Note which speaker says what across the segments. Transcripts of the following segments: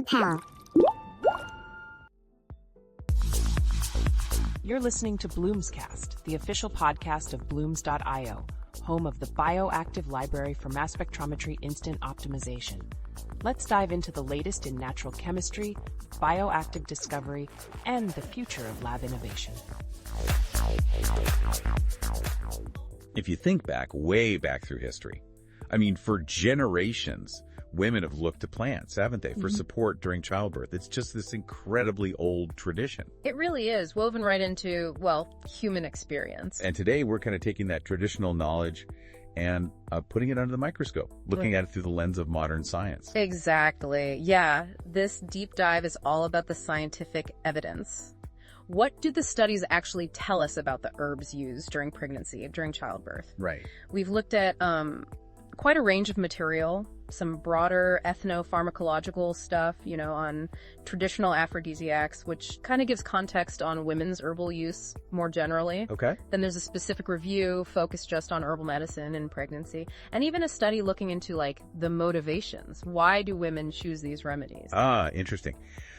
Speaker 1: PharmaPal.
Speaker 2: You're listening to Bloomscast, the official podcast of Blooms.io, home of the bioactive library for mass spectrometry instant optimization. Let's dive into the latest in natural chemistry, bioactive discovery, and the future of lab innovation.
Speaker 3: If you think back, way back through history, for generations, women have looked to plants, haven't they, for support during childbirth. It's just this incredibly old tradition.
Speaker 4: It really is, woven right into, human experience.
Speaker 3: And today we're kind of taking that traditional knowledge and putting it under the microscope, looking at it through the lens of modern science.
Speaker 4: Exactly. Yeah, this deep dive is all about the scientific evidence. What do the studies actually tell us about the herbs used during pregnancy, during childbirth?
Speaker 3: Right.
Speaker 4: We've looked at quite a range of material, some broader ethnopharmacological stuff, on traditional aphrodisiacs, which kind of gives context on women's herbal use more generally.
Speaker 3: Okay.
Speaker 4: Then there's a specific review focused just on herbal medicine and pregnancy, and even a study looking into the motivations. Why do women choose these remedies?
Speaker 3: Interesting.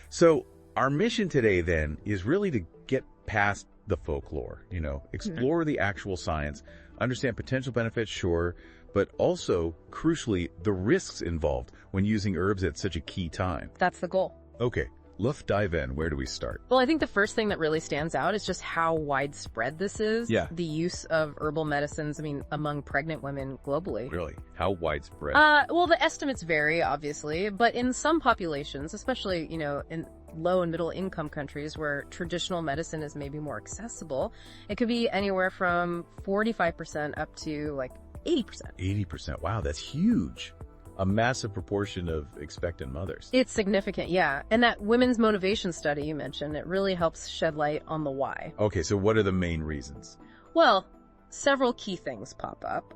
Speaker 3: So our mission today then is really to get past the folklore, explore the actual science, understand potential benefits, sure, but also, crucially, the risks involved when using herbs at such a key time.
Speaker 4: That's the goal.
Speaker 3: Okay, let's dive in. Where do we start?
Speaker 4: Well, I think the first thing that really stands out is just how widespread this is.
Speaker 3: Yeah.
Speaker 4: The use of herbal medicines, among pregnant women globally.
Speaker 3: Really? How widespread?
Speaker 4: Well, the estimates vary, obviously, but in some populations, especially, in low and middle income countries where traditional medicine is maybe more accessible, it could be anywhere from 45% up to 80%.
Speaker 3: 80%. Wow, that's huge. A massive proportion of expectant mothers.
Speaker 4: It's significant, yeah. And that women's motivation study you mentioned, it really helps shed light on the why.
Speaker 3: Okay, so what are the main reasons?
Speaker 4: Well, several key things pop up.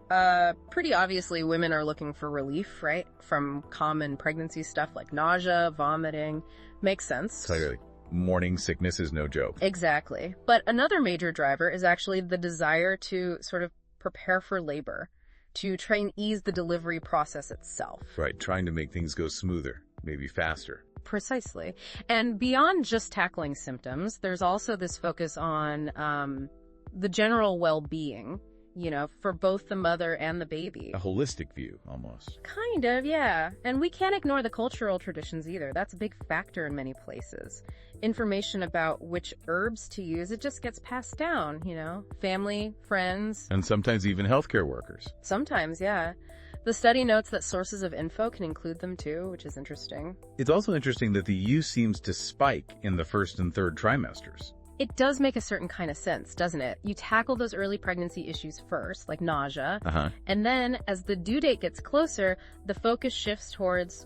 Speaker 4: Pretty obviously, women are looking for relief, right? From common pregnancy stuff like nausea, vomiting. Makes sense.
Speaker 3: Clearly. Morning sickness is no joke.
Speaker 4: Exactly. But another major driver is actually the desire to sort of prepare for labor, to try and ease the delivery process itself.
Speaker 3: Right, trying to make things go smoother, maybe faster.
Speaker 4: Precisely. And beyond just tackling symptoms, there's also this focus on the general well-being, for both the mother and the baby.
Speaker 3: A holistic view, almost.
Speaker 4: Kind of, yeah. And we can't ignore the cultural traditions either. That's a big factor in many places. Information about which herbs to use, it just gets passed down, family, friends.
Speaker 3: And sometimes even healthcare workers.
Speaker 4: Sometimes, yeah. The study notes that sources of info can include them too, which is interesting.
Speaker 3: It's also interesting that the use seems to spike in the first and third trimesters.
Speaker 4: It does make a certain kind of sense, doesn't it? You tackle those early pregnancy issues first, like nausea, and then as the due date gets closer, the focus shifts towards,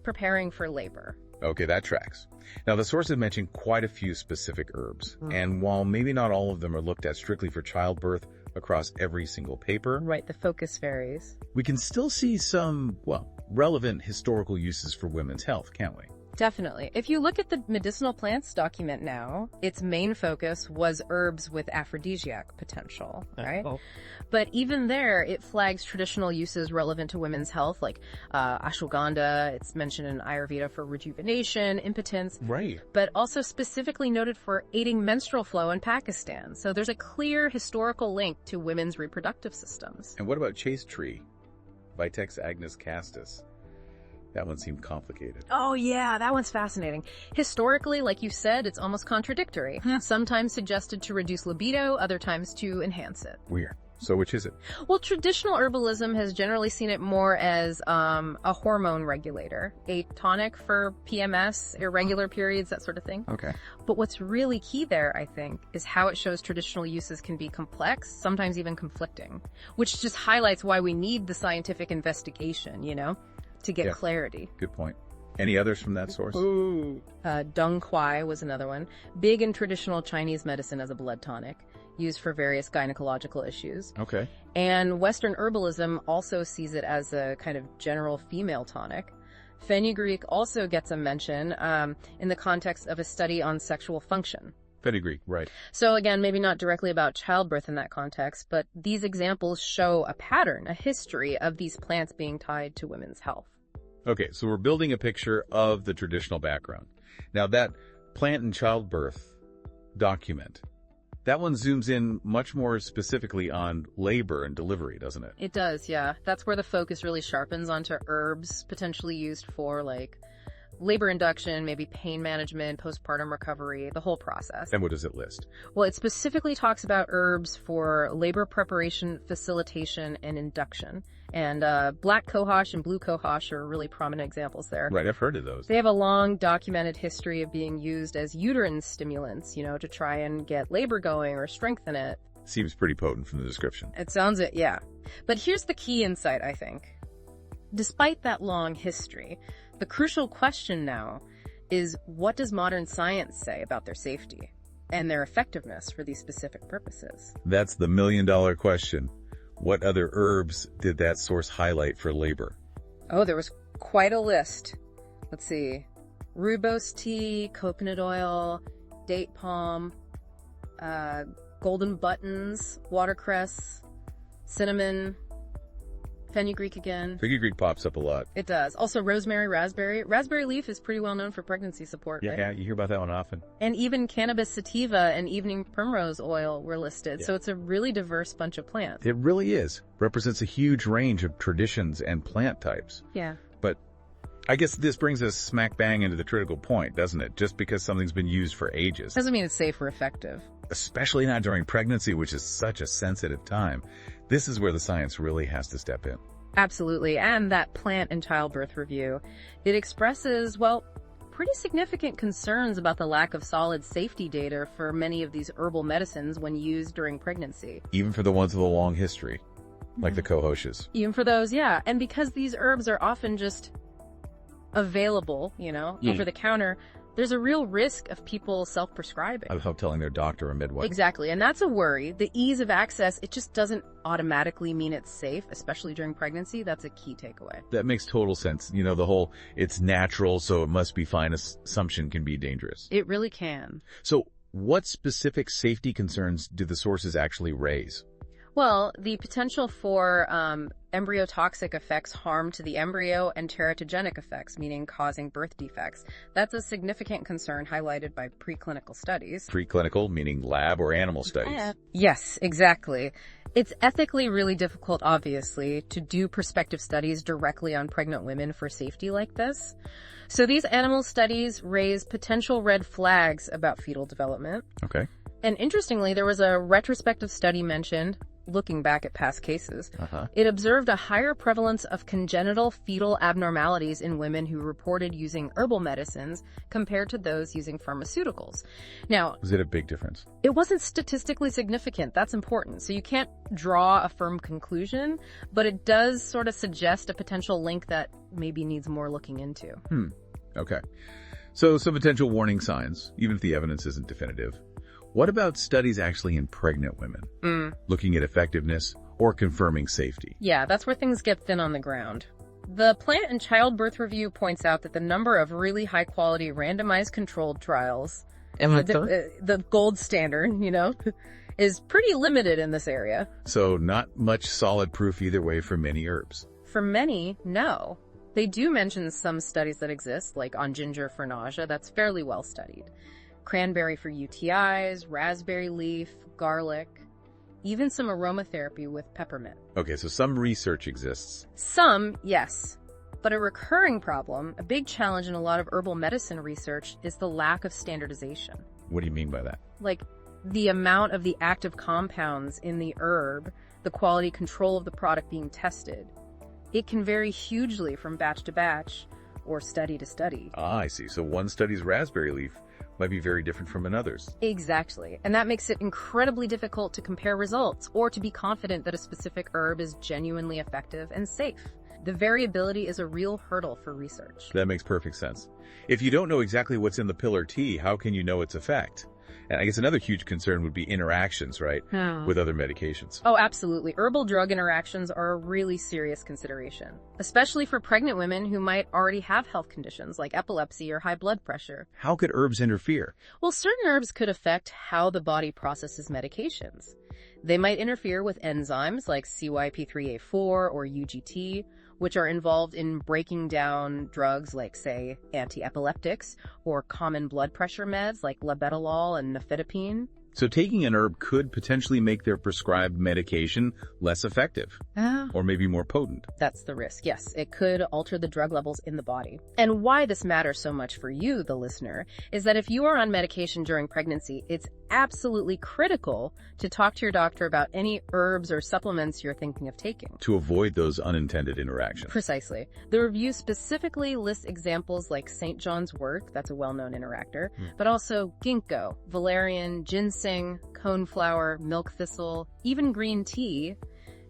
Speaker 4: preparing for labor.
Speaker 3: Okay, that tracks. Now, the sources mentioned quite a few specific herbs, and while maybe not all of them are looked at strictly for childbirth across every single paper,
Speaker 4: right, the focus varies.
Speaker 3: We can still see some, relevant historical uses for women's health, can't we?
Speaker 4: Definitely. If you look at the medicinal plants document now, its main focus was herbs with aphrodisiac potential, right? But even there, it flags traditional uses relevant to women's health, like ashwagandha. It's mentioned in Ayurveda for rejuvenation, impotence.
Speaker 3: Right.
Speaker 4: But also specifically noted for aiding menstrual flow in Pakistan. So there's a clear historical link to women's reproductive systems.
Speaker 3: And what about chaste tree? Vitex agnus castus. That one seemed complicated.
Speaker 4: Oh yeah, that one's fascinating. Historically, like you said, it's almost contradictory. Sometimes suggested to reduce libido, other times to enhance it.
Speaker 3: Weird. So which is it?
Speaker 4: Well, traditional herbalism has generally seen it more as a hormone regulator, a tonic for PMS, irregular periods, that sort of thing.
Speaker 3: Okay.
Speaker 4: But what's really key there, I think, is how it shows traditional uses can be complex, sometimes even conflicting, which just highlights why we need the scientific investigation, to get clarity.
Speaker 3: Good point. Any others from that source?
Speaker 4: Dung Quai was another one. Big in traditional Chinese medicine as a blood tonic, used for various gynecological issues.
Speaker 3: Okay.
Speaker 4: And Western herbalism also sees it as a kind of general female tonic. Fenugreek also gets a mention in the context of a study on sexual function.
Speaker 3: Fenugreek, right.
Speaker 4: So again, maybe not directly about childbirth in that context, but these examples show a pattern, a history of these plants being tied to women's health.
Speaker 3: Okay, so we're building a picture of the traditional background. Now that plant and childbirth document, that one zooms in much more specifically on labor and delivery, doesn't it?
Speaker 4: It does, yeah. That's where the focus really sharpens onto herbs potentially used for, like, labor induction, maybe pain management, postpartum recovery, the whole process.
Speaker 3: And what does it list?
Speaker 4: Well, it specifically talks about herbs for labor preparation, facilitation, and induction. And black cohosh and blue cohosh are really prominent examples there.
Speaker 3: Right, I've heard of those.
Speaker 4: They have a long documented history of being used as uterine stimulants, to try and get labor going or strengthen it.
Speaker 3: Seems pretty potent from the description.
Speaker 4: It sounds it, yeah. But here's the key insight, I think. Despite that long history, the crucial question now is, what does modern science say about their safety and their effectiveness for these specific purposes?
Speaker 3: That's the million-dollar question. What other herbs did that source highlight for labor?
Speaker 4: Oh, there was quite a list. Let's see. Rooibos tea, coconut oil, date palm, golden buttons, watercress, cinnamon, fenugreek again.
Speaker 3: Fenugreek pops up a lot.
Speaker 4: It does. Also rosemary, raspberry. Raspberry leaf is pretty well known for pregnancy support.
Speaker 3: Yeah,
Speaker 4: right?
Speaker 3: yeah, you hear about that one often.
Speaker 4: And even cannabis sativa and evening primrose oil were listed.
Speaker 3: Yeah.
Speaker 4: So it's a really diverse bunch of plants.
Speaker 3: It really is. Represents a huge range of traditions and plant types.
Speaker 4: Yeah.
Speaker 3: But I guess this brings us smack bang into the critical point, doesn't it? Just because something's been used for ages.
Speaker 4: Doesn't mean it's safe or effective.
Speaker 3: Especially not during pregnancy, which is such a sensitive time. This is where the science really has to step in.
Speaker 4: Absolutely. And that plant and childbirth review, it expresses, well, pretty significant concerns about the lack of solid safety data for many of these herbal medicines when used during pregnancy.
Speaker 3: Even for the ones with a long history, like the cohoshes.
Speaker 4: Even for those, yeah. And because these herbs are often just available, over the counter, there's a real risk of people self-prescribing.
Speaker 3: Of telling their doctor or midwife.
Speaker 4: Exactly. And that's a worry. The ease of access, it just doesn't automatically mean it's safe, especially during pregnancy. That's a key takeaway.
Speaker 3: That makes total sense. The whole, it's natural, so it must be fine assumption can be dangerous.
Speaker 4: It really can.
Speaker 3: So what specific safety concerns do the sources actually raise?
Speaker 4: Well, the potential for embryotoxic effects, harm to the embryo, and teratogenic effects, meaning causing birth defects. That's a significant concern highlighted by preclinical studies.
Speaker 3: Preclinical, meaning lab or animal studies.
Speaker 4: Yes, exactly. It's ethically really difficult, obviously, to do prospective studies directly on pregnant women for safety like this. So these animal studies raise potential red flags about fetal development.
Speaker 3: Okay.
Speaker 4: And interestingly, there was a retrospective study mentioned, looking back at past cases. It observed a higher prevalence of congenital fetal abnormalities in women who reported using herbal medicines compared to those using pharmaceuticals. Now,
Speaker 3: was it a big difference?
Speaker 4: It wasn't statistically significant. That's important. So you can't draw a firm conclusion, but it does sort of suggest a potential link that maybe needs more looking into.
Speaker 3: Okay. So some potential warning signs, even if the evidence isn't definitive. What about studies actually in pregnant women? Looking at effectiveness or confirming safety?
Speaker 4: Yeah, that's where things get thin on the ground. The Plant and Childbirth Review points out that the number of really high-quality randomized controlled trials, the gold standard, is pretty limited in this area.
Speaker 3: So not much solid proof either way for many herbs.
Speaker 4: For many, no. They do mention some studies that exist, like on ginger for nausea. That's fairly well studied. Cranberry for UTIs, raspberry leaf, garlic, even some aromatherapy with peppermint.
Speaker 3: Okay, so some research exists.
Speaker 4: Some, yes. But a recurring problem, a big challenge in a lot of herbal medicine research, is the lack of standardization.
Speaker 3: What do you mean by that?
Speaker 4: Like the amount of the active compounds in the herb, the quality control of the product being tested. It can vary hugely from batch to batch or study to study.
Speaker 3: Ah, I see. So one study's raspberry leaf might be very different from another's.
Speaker 4: Exactly. And that makes it incredibly difficult to compare results or to be confident that a specific herb is genuinely effective and safe. The variability is a real hurdle for research.
Speaker 3: That makes perfect sense. If you don't know exactly what's in the pill or tea, how can you know its effect? And I guess another huge concern would be interactions, right, with other medications.
Speaker 4: Oh, absolutely. Herbal drug interactions are a really serious consideration, especially for pregnant women who might already have health conditions like epilepsy or high blood pressure.
Speaker 3: How could herbs interfere?
Speaker 4: Well, certain herbs could affect how the body processes medications. They might interfere with enzymes like CYP3A4 or UGT, which are involved in breaking down drugs like, say, anti-epileptics or common blood pressure meds like labetalol and nifedipine.
Speaker 3: So taking an herb could potentially make their prescribed medication less effective, or maybe more potent.
Speaker 4: That's the risk, yes. It could alter the drug levels in the body. And why this matters so much for you, the listener, is that if you are on medication during pregnancy, it's absolutely critical to talk to your doctor about any herbs or supplements you're thinking of taking.
Speaker 3: To avoid those unintended interactions.
Speaker 4: Precisely. The review specifically lists examples like St. John's wort, that's a well-known interactor, but also ginkgo, valerian, ginseng, coneflower, milk thistle, even green tea.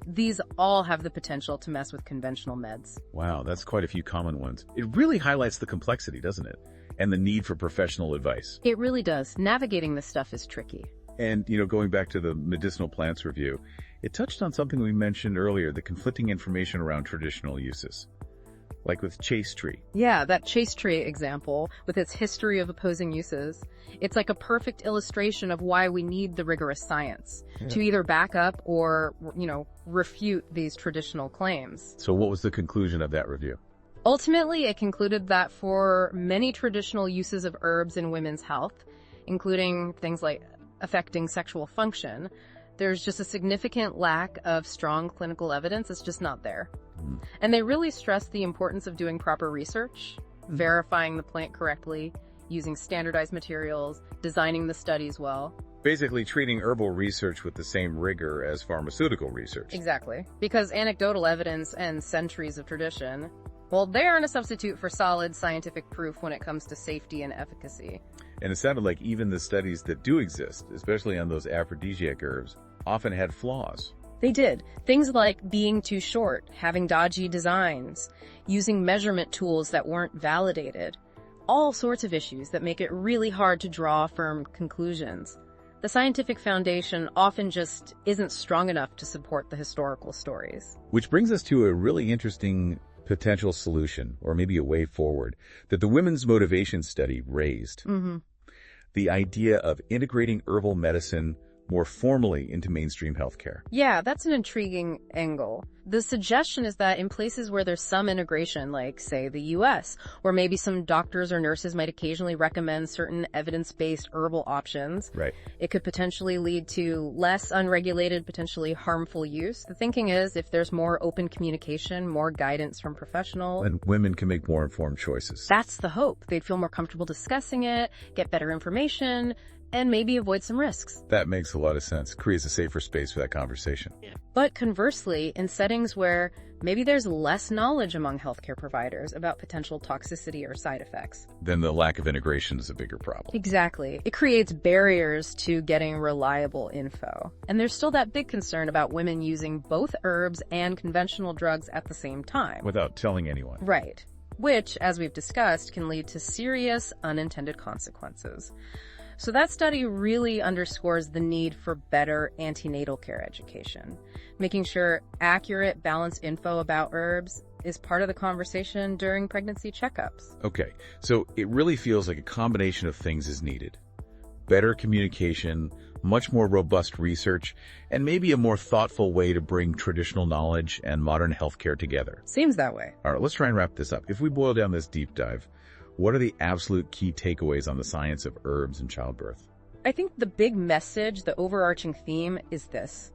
Speaker 4: These all have the potential to mess with conventional meds.
Speaker 3: Wow, that's quite a few common ones. It really highlights the complexity, doesn't it? And the need for professional advice.
Speaker 4: It really does. Navigating this stuff is tricky.
Speaker 3: And, going back to the medicinal plants review, it touched on something we mentioned earlier, the conflicting information around traditional uses. Like with chaste tree.
Speaker 4: Yeah, that chaste tree example, with its history of opposing uses, it's like a perfect illustration of why we need the rigorous science to either back up or, refute these traditional claims.
Speaker 3: So what was the conclusion of that review?
Speaker 4: Ultimately, it concluded that for many traditional uses of herbs in women's health, including things like affecting sexual function, there's just a significant lack of strong clinical evidence. It's just not there. And they really stress the importance of doing proper research, verifying the plant correctly, using standardized materials, designing the studies well.
Speaker 3: Basically treating herbal research with the same rigor as pharmaceutical research.
Speaker 4: Exactly. Because anecdotal evidence and centuries of tradition, well, they aren't a substitute for solid scientific proof when it comes to safety and efficacy.
Speaker 3: And it sounded like even the studies that do exist, especially on those aphrodisiac herbs, often had flaws.
Speaker 4: They did. Things like being too short, having dodgy designs, using measurement tools that weren't validated. All sorts of issues that make it really hard to draw firm conclusions. The scientific foundation often just isn't strong enough to support the historical stories.
Speaker 3: Which brings us to a really interesting potential solution, or maybe a way forward, that the Women's Motivation Study raised. The idea of integrating herbal medicine more formally into mainstream healthcare.
Speaker 4: Yeah, that's an intriguing angle. The suggestion is that in places where there's some integration, like, say, the US, where maybe some doctors or nurses might occasionally recommend certain evidence-based herbal options,
Speaker 3: right,
Speaker 4: it could potentially lead to less unregulated, potentially harmful use. The thinking is if there's more open communication, more guidance from professionals,
Speaker 3: and women can make more informed choices.
Speaker 4: That's the hope. They'd feel more comfortable discussing it, get better information, and maybe avoid some risks.
Speaker 3: That makes a lot of sense. Creates a safer space for that conversation.
Speaker 4: But conversely, in settings where maybe there's less knowledge among healthcare providers about potential toxicity or side effects,
Speaker 3: then the lack of integration is a bigger problem.
Speaker 4: Exactly. It creates barriers to getting reliable info. And there's still that big concern about women using both herbs and conventional drugs at the same time.
Speaker 3: Without telling anyone.
Speaker 4: Right. Which, as we've discussed, can lead to serious unintended consequences. So that study really underscores the need for better antenatal care education. Making sure accurate, balanced info about herbs is part of the conversation during pregnancy checkups.
Speaker 3: Okay, so it really feels like a combination of things is needed. Better communication, much more robust research, and maybe a more thoughtful way to bring traditional knowledge and modern healthcare together.
Speaker 4: Seems that way.
Speaker 3: All right, let's try and wrap this up. If we boil down this deep dive, what are the absolute key takeaways on the science of herbs and childbirth?
Speaker 4: I think the big message, the overarching theme is this.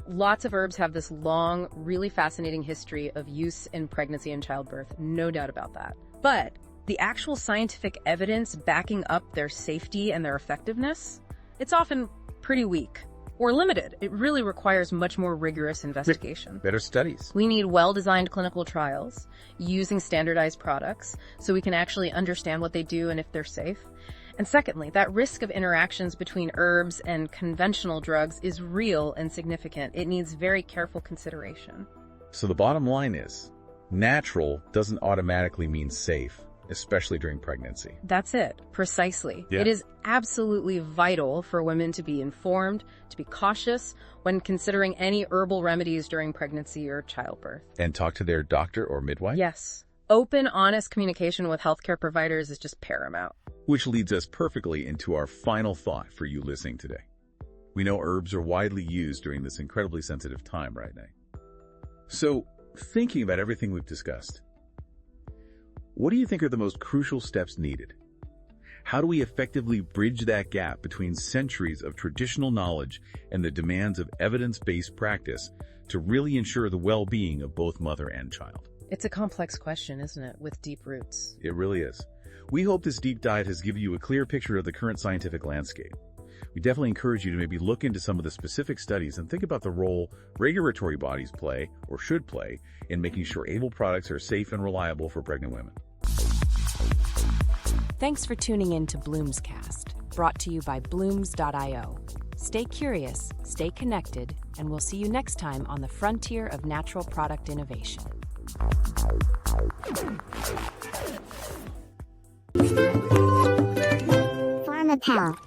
Speaker 4: Lots of herbs have this long, really fascinating history of use in pregnancy and childbirth, no doubt about that. But the actual scientific evidence backing up their safety and their effectiveness, it's often pretty weak or limited. It really requires much more rigorous investigation.
Speaker 3: Better studies.
Speaker 4: We need well-designed clinical trials using standardized products so we can actually understand what they do and if they're safe. And secondly, that risk of interactions between herbs and conventional drugs is real and significant. It needs very careful consideration.
Speaker 3: So the bottom line is, natural doesn't automatically mean safe, especially during pregnancy.
Speaker 4: That's it. Precisely.
Speaker 3: Yeah.
Speaker 4: It is absolutely vital for women to be informed, to be cautious when considering any herbal remedies during pregnancy or childbirth.
Speaker 3: And talk to their doctor or midwife?
Speaker 4: Yes. Open, honest communication with healthcare providers is just paramount.
Speaker 3: Which leads us perfectly into our final thought for you listening today. We know herbs are widely used during this incredibly sensitive time right now. So, thinking about everything we've discussed, what do you think are the most crucial steps needed? How do we effectively bridge that gap between centuries of traditional knowledge and the demands of evidence-based practice to really ensure the well-being of both mother and child?
Speaker 4: It's a complex question, isn't it, with deep roots?
Speaker 3: It really is. We hope this deep dive has given you a clear picture of the current scientific landscape. We definitely encourage you to maybe look into some of the specific studies and think about the role regulatory bodies play, or should play, in making sure Able products are safe and reliable for pregnant women.
Speaker 2: Thanks for tuning in to Bloom's Cast, brought to you by Blooms.io. Stay curious, stay connected, and we'll see you next time on the frontier of natural product innovation.
Speaker 1: PharmaPal.